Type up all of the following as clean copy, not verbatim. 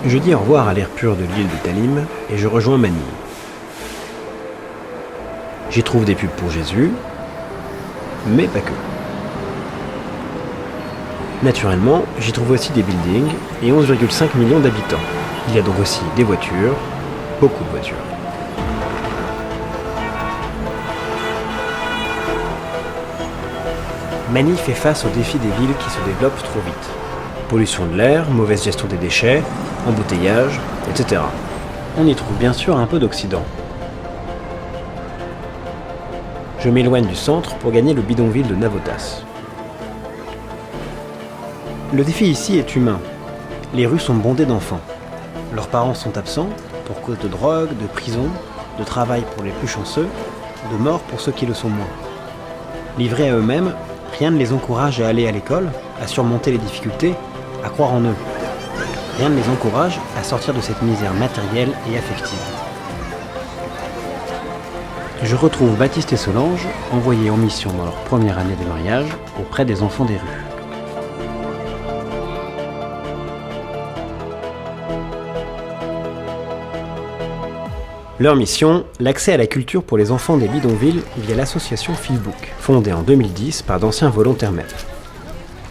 Je dis au revoir à l'air pur de l'île de Talim et je rejoins Manille. J'y trouve des pubs pour Jésus, mais pas que. Naturellement, j'y trouve aussi des buildings et 11,5 millions d'habitants. Il y a donc aussi des voitures, beaucoup de voitures. Manille fait face aux défis des villes qui se développent trop vite. Pollution de l'air, mauvaise gestion des déchets, embouteillage, etc. On y trouve bien sûr un peu d'Occident. Je m'éloigne du centre pour gagner le bidonville de Navotas. Le défi ici est humain. Les rues sont bondées d'enfants. Leurs parents sont absents pour cause de drogue, de prison, de travail pour les plus chanceux, de mort pour ceux qui le sont moins. Livrés à eux-mêmes, rien ne les encourage à aller à l'école, à surmonter les difficultés, à croire en eux. Rien ne les encourage à sortir de cette misère matérielle et affective. Je retrouve Baptiste et Solange, envoyés en mission dans leur première année de mariage auprès des enfants des rues. Leur mission, l'accès à la culture pour les enfants des bidonvilles via l'association Philbook, fondée en 2010 par d'anciens volontaires MEP.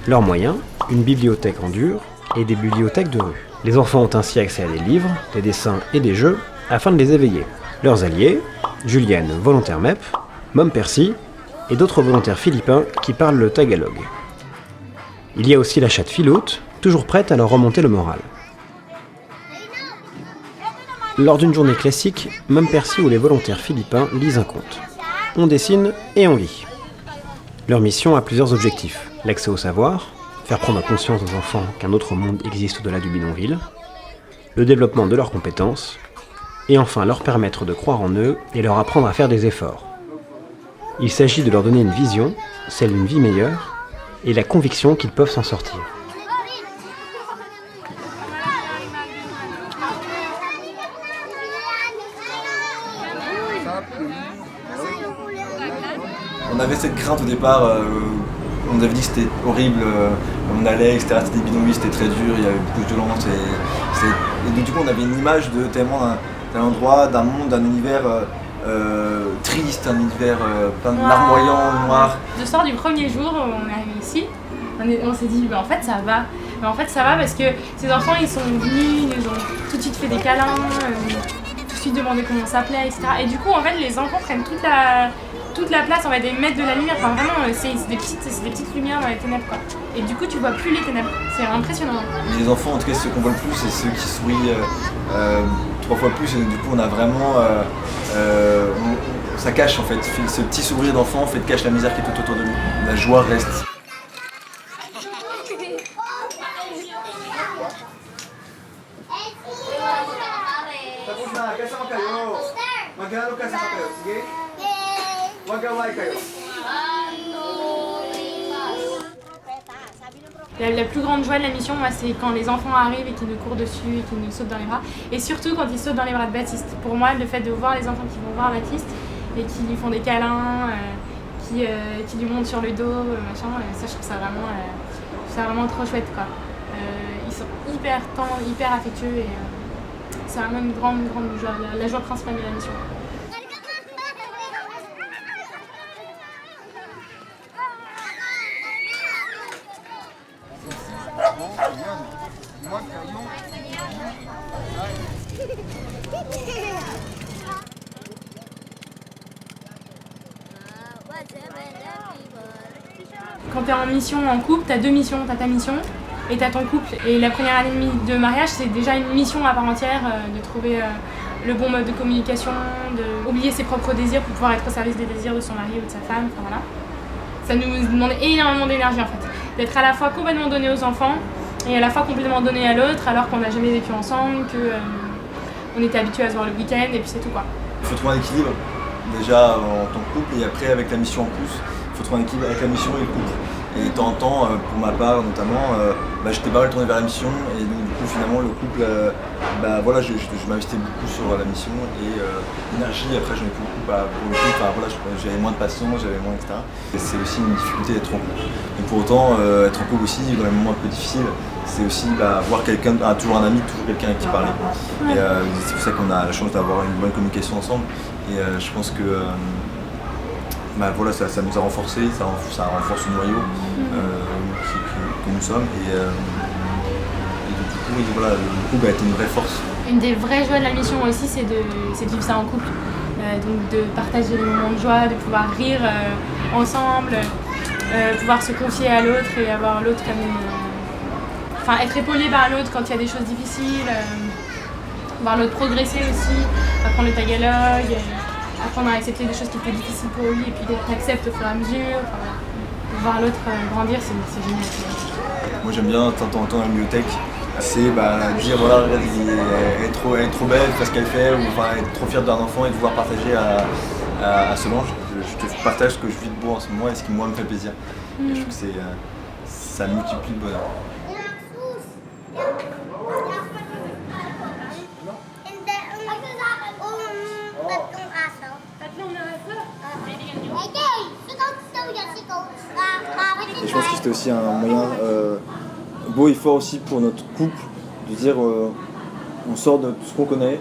Leurs moyens, une bibliothèque en dur et des bibliothèques de rue. Les enfants ont ainsi accès à des livres, des dessins et des jeux afin de les éveiller. Leurs alliés, Julienne, volontaire MEP, Mom Percy et d'autres volontaires philippins qui parlent le tagalog. Il y a aussi la chatte Philoute, toujours prête à leur remonter le moral. Lors d'une journée classique, Mom Percy ou les volontaires philippins lisent un conte. On dessine et on lit. Leur mission a plusieurs objectifs. L'accès au savoir, faire prendre conscience aux enfants qu'un autre monde existe au-delà du bidonville, le développement de leurs compétences, et enfin leur permettre de croire en eux et leur apprendre à faire des efforts. Il s'agit de leur donner une vision, celle d'une vie meilleure, et la conviction qu'ils peuvent s'en sortir. On avait cette crainte au départ, on nous avait dit que c'était horrible, on allait, etc. C'était des bidonvilles, c'était très dur, il y avait beaucoup de violence. Et donc, du coup, on avait une image de tellement d'un endroit, d'un monde, d'un univers triste, un univers plein de larmoyants, noirs. Le soir du premier jour, on est arrivé ici, on s'est dit, en fait ça va. Mais en fait ça va parce que ces enfants ils sont venus, ils nous ont tout de suite fait des câlins, tout de suite demandé comment on s'appelait, etc. Et du coup en fait les enfants prennent toute la place, on va mettre de la lumière, enfin vraiment c'est des petites lumières dans les ténèbres quoi. Et du coup tu vois plus les ténèbres, c'est impressionnant. Les enfants en tout cas ceux qu'on voit le plus c'est ceux qui sourient 3 fois plus et du coup on a vraiment ça cache en fait, ce petit sourire d'enfant cache la misère qui est tout autour de nous. La joie reste. La plus grande joie de la mission, moi, c'est quand les enfants arrivent et qu'ils nous courent dessus et qu'ils nous sautent dans les bras. Et surtout quand ils sautent dans les bras de Baptiste. Pour moi, le fait de voir les enfants qui vont voir Baptiste et qui lui font des câlins, qui lui montent sur le dos, machin, ça je trouve ça vraiment trop chouette quoi. Ils sont hyper tendres, hyper affectueux et c'est vraiment une grande joie, la joie principale de la mission. Quand tu es en mission en couple, tu as 2 missions, tu as ta mission et tu as ton couple. Et la première année et demie de mariage, c'est déjà une mission à part entière de trouver le bon mode de communication, d'oublier ses propres désirs pour pouvoir être au service des désirs de son mari ou de sa femme. Enfin, voilà. Ça nous demande énormément d'énergie en fait. D'être à la fois complètement donné aux enfants et à la fois complètement donné à l'autre alors qu'on n'a jamais vécu ensemble, qu'on était habitués à se voir le week-end et puis c'est tout quoi. Il faut trouver un équilibre déjà en tant que couple et après avec la mission en plus. Il faut trouver un équilibre avec la mission et le couple. Et de temps en temps, pour ma part notamment, j'étais pas mal tourné vers la mission et donc du coup finalement le couple, voilà, je m'investais beaucoup sur la mission et l'énergie, après j'en ai plus beaucoup pour le couple, voilà, j'avais moins de patience, j'avais moins etc. Et c'est aussi une difficulté d'être en couple. Et pour autant, être en couple aussi, dans les moments un peu difficiles, c'est aussi voir quelqu'un, toujours un ami, toujours quelqu'un avec qui parler. Et c'est pour ça qu'on a la chance d'avoir une bonne communication ensemble. Et je pense que voilà, ça nous a renforcés, ça renforce le noyau que nous sommes. Et du coup, voilà, le couple a été une vraie force. Une des vraies joies de la mission aussi, c'est de vivre ça en couple. Donc de partager les moments de joie, de pouvoir rire ensemble, pouvoir se confier à l'autre et avoir l'autre comme être épaulé par l'autre quand il y a des choses difficiles, voir l'autre progresser aussi, apprendre le tagalog, apprendre à accepter des choses qui étaient difficiles pour lui et puis d'être accepte au fur et à mesure. Voir l'autre grandir, c'est génial. Moi j'aime bien, de temps en temps, à la bibliothèque, c'est dire voilà, elle est trop belle, faire ce qu'elle fait, ou être trop fier d'un enfant et de pouvoir partager à Solange. Je te partage ce que je vis de beau en ce moment et ce qui moi me fait plaisir. Et je trouve que ça multiplie le bonheur. Et je pense que c'était aussi un moyen beau et fort aussi pour notre couple de dire on sort de tout ce qu'on connaît,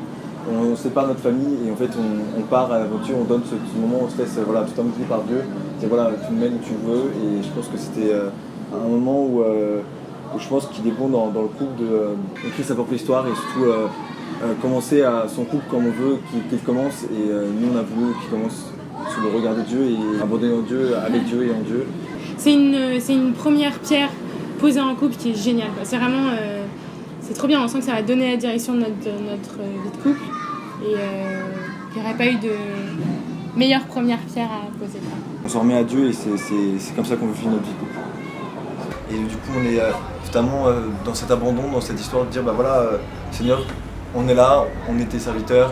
on sépare notre famille et en fait on part à l'aventure, on donne ce moment où on se laisse tout embêté par Dieu, dire voilà tu me mènes où tu veux. Et je pense que c'était un moment où je pense qu'il est bon dans le couple d'écrire sa propre histoire et surtout commencer à son couple comme on veut qu'il commence. Et nous on a voulu qu'il commence sous le regard de Dieu et abandonner en Dieu, avec Dieu et en Dieu. C'est une première pierre posée en couple qui est géniale. C'est vraiment c'est trop bien, on sent que ça va donner la direction de notre vie de couple et il n'y aurait pas eu de meilleure première pierre à poser. On s'en remet à Dieu et c'est comme ça qu'on veut vivre notre vie de couple. Et du coup on est totalement dans cet abandon, dans cette histoire de dire voilà Seigneur, on est là, on est tes serviteurs,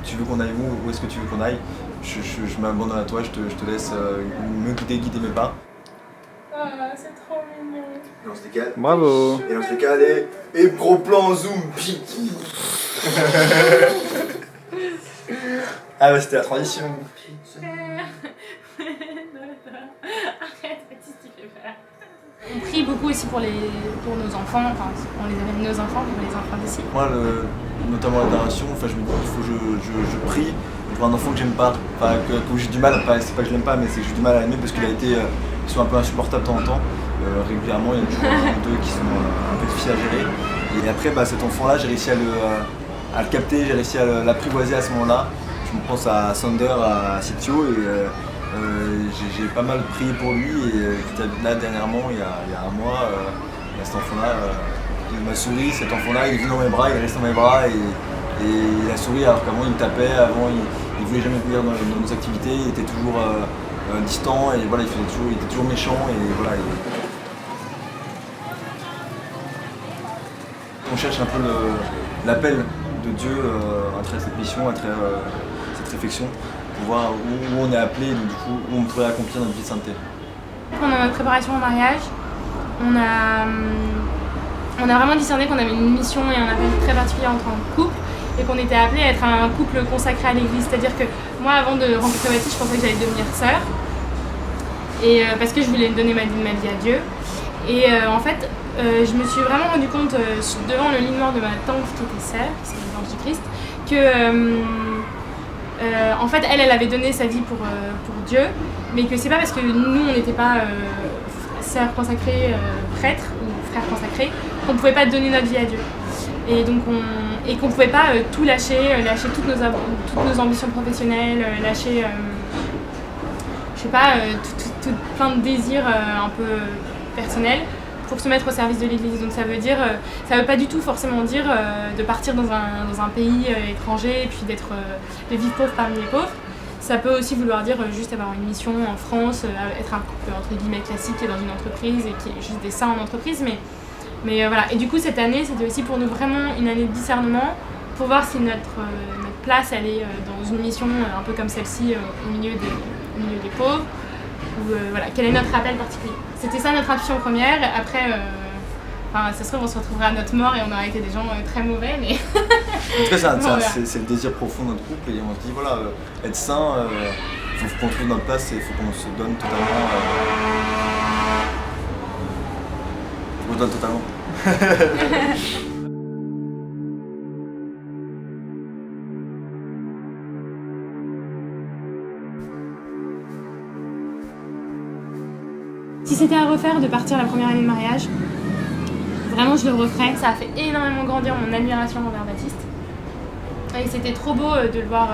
tu veux qu'on aille où est-ce que tu veux qu'on aille? Je m'abandonne à toi, je te laisse me guider mes pas. Ah, c'est trop mignon. Et on se décale. Bravo. Et on se décale et gros plan en zoom. Ah ouais, c'était la transition. Arrête, Baptiste, tu fais peur. On prie beaucoup aussi pour nos enfants, on les appelle nos enfants, pour les enfants d'ici. Moi, notamment la narration, je me dis il faut que je prie pour un enfant que j'aime pas, que j'ai du mal, c'est pas que je l'aime pas, mais c'est que j'ai du mal à aimer parce qu'il a été, ils sont un peu insupportables de temps en temps. Régulièrement, il y a toujours un ou deux qui sont un peu difficiles à gérer. Et après, cet enfant-là, j'ai réussi à le capter, j'ai réussi à l'apprivoiser à ce moment-là. Je me pense à Sander, à Sitio, et j'ai pas mal prié pour lui. Et là, dernièrement, il y a un mois, cet enfant-là, il m'a souri, cet enfant-là, il est venu dans mes bras, il est resté dans mes bras, et il a souri alors qu'avant il me tapait, avant il voulait jamais venir dans nos activités, il était toujours distant, et voilà, il était toujours méchant, et voilà. On cherche un peu l'appel de Dieu à travers cette mission, à travers cette réflexion, pour voir où on est appelé, et donc, du coup où on pourrait accomplir notre vie de sainteté. Pendant notre préparation au mariage, on a vraiment discerné qu'on avait une mission et un appel très particulier en tant que couple et qu'on était appelé à être un couple consacré à l'église. C'est-à-dire que moi, avant de rencontrer Baptiste, je pensais que j'allais devenir sœur et parce que je voulais donner ma vie à Dieu. Et en fait, je me suis vraiment rendu compte devant le lit noir de ma tante qui était sœur, qui s'appelle l'Ange du Christ, que en fait, elle avait donné sa vie pour Dieu, mais que c'est pas parce que nous, on n'était pas sœurs consacrées, prêtres ou frères consacrés, qu'on pouvait pas donner notre vie à Dieu. Et donc qu'on pouvait pas tout lâcher toutes nos ambitions professionnelles, lâcher, je sais pas, plein de désirs un peu personnels pour se mettre au service de l'Église. Donc ça veut pas du tout forcément dire de partir dans un pays étranger et puis de vivre pauvre parmi les pauvres. Ça peut aussi vouloir dire juste avoir une mission en France, être un couple entre guillemets classique qui est dans une entreprise et qui est juste des saints en entreprise. Mais voilà. Et du coup cette année c'était aussi pour nous vraiment une année de discernement pour voir si notre place elle est dans une mission un peu comme celle-ci au milieu des pauvres ou voilà, quel est notre appel particulier. C'était ça notre impulsion première. Après, ça se trouve, on se retrouvera à notre mort et on aura été des gens très mauvais, mais... En tout cas, c'est le désir profond de notre couple et on se dit, voilà, être sain, il faut qu'on trouve notre place et il faut qu'on se donne totalement. On se donne totalement. Si c'était à refaire de partir la première année de mariage, vraiment je le referais. Ça a fait énormément grandir mon admiration envers Baptiste. Et c'était trop beau de le voir,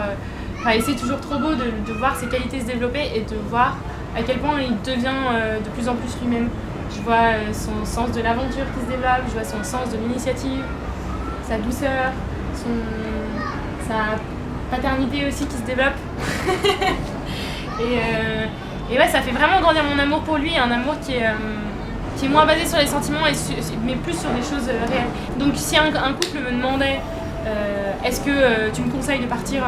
et c'est toujours trop beau de voir ses qualités se développer et de voir à quel point il devient de plus en plus lui-même. Je vois son sens de l'aventure qui se développe, je vois son sens de l'initiative, sa douceur, sa paternité aussi qui se développe. Et ouais, ça fait vraiment grandir mon amour pour lui, un amour qui est moins basé sur les sentiments, mais plus sur des choses réelles. Donc si un couple me demandait est-ce que tu me conseilles de partir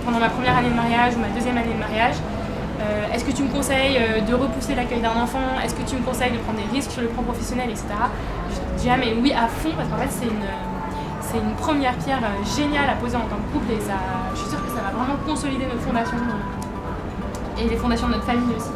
pendant ma première année de mariage ou ma deuxième année de mariage, est-ce que tu me conseilles de repousser l'accueil d'un enfant, est-ce que tu me conseilles de prendre des risques sur le plan professionnel, etc. Je dirais mais oui à fond, parce qu'en fait c'est une première pierre géniale à poser en tant que couple et ça, je suis sûre que ça va vraiment consolider notre fondation et les fondations de notre famille aussi.